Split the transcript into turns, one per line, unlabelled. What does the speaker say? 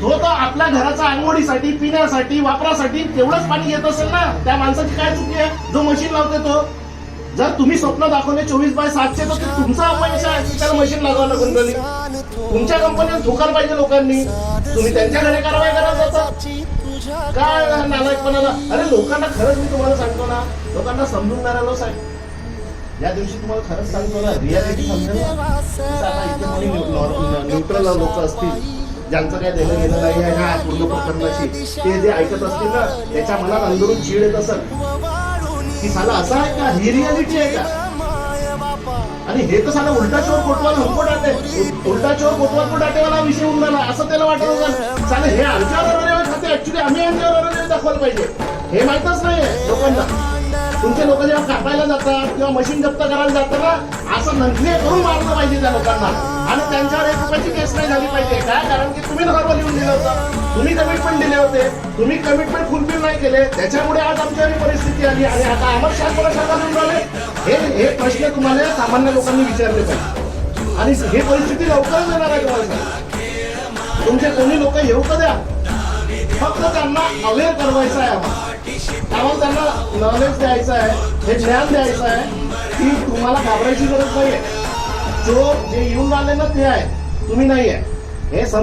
तो तर आपल्या घराच्या अंघोळीसाठी, पिण्यासाठी, वापरासाठी तेवढंच पाणी येत असेल ना. त्या माणसाची काय चुकी आहे जो मशीन लावते तो? जर तुम्ही स्वप्न दाखवले 24/7चे तर ते तुमचा अपयश आहे की त्याला मशीन लागावं लागून राहिली. तुमच्या कंपनीला ठोकायला पाहिजे लोकांनी. तुम्ही त्यांच्याकडे कारवाई करायला जाता काय नालायकपणाला? अरे लोकांना खरंच मी तुम्हाला सांगतो ना, लोकांना समजून नाही राहिलो साहेब. या दिवशी तुम्हाला खरंच सांगतो ना, रियालिटी समजेल ना. आता इथे कोणी न्यूट्रल लोक असतील ज्यांचं काय देणं घेणं नाही आहे ह्या पूर्ण प्रकरणाची, ते जे ऐकत असतील ना त्याच्या मनात अंदरून चीड येत असेल की साला असं आहे का, ही रियालिटी आहे का? आणि हे तर साला उलटा चोर कोटवाल हमको डाटे, उलटा चोर कोटवाल को डाटेवाला विषय होऊन राहिला असं त्याला वाटत होतं. साले हे आमच्यावर अरेवर खाते, ऍक्च्युली आम्ही यांच्यावर अरेवर दाखवायला पाहिजे. हे माहितच नाहीये लोकांना. तुमचे लोक जेव्हा कापायला जातात किंवा मशीन जप्त करायला जातात ना, असं नंखले करून मारलं पाहिजे त्या लोकांना. आणि त्यांच्यावर 1 रुपयाची केस नाही झाली पाहिजे. काय? कारण की तुम्ही नॉर्मल लिहून दिलं होतं, तुम्ही कमिटमेंट दिले होते, तुम्ही कमिटमेंट फुलफिल नाही केले, त्याच्यामुळे आज आमच्यावर परिस्थिती आली. आणि आता आम्हाला शासनाला शासन राहिले. हे प्रश्न तुम्हाला सामान्य लोकांनी विचारले पाहिजे. आणि हे परिस्थिती लवकरच येणार आहे तुम्हाला. तुमचे कोणी लोक येऊ का द्या, फक्त त्यांना अवेअर करवायचं आहे. आम्हाला त्यांना नॉलेज द्यायचं आहे, हे ज्ञान द्यायचं आहे की तुम्हाला घाबरायची गरज नाहीये. जो जे येऊन राहिले ना ते आहे, तुम्ही नाही आहे हे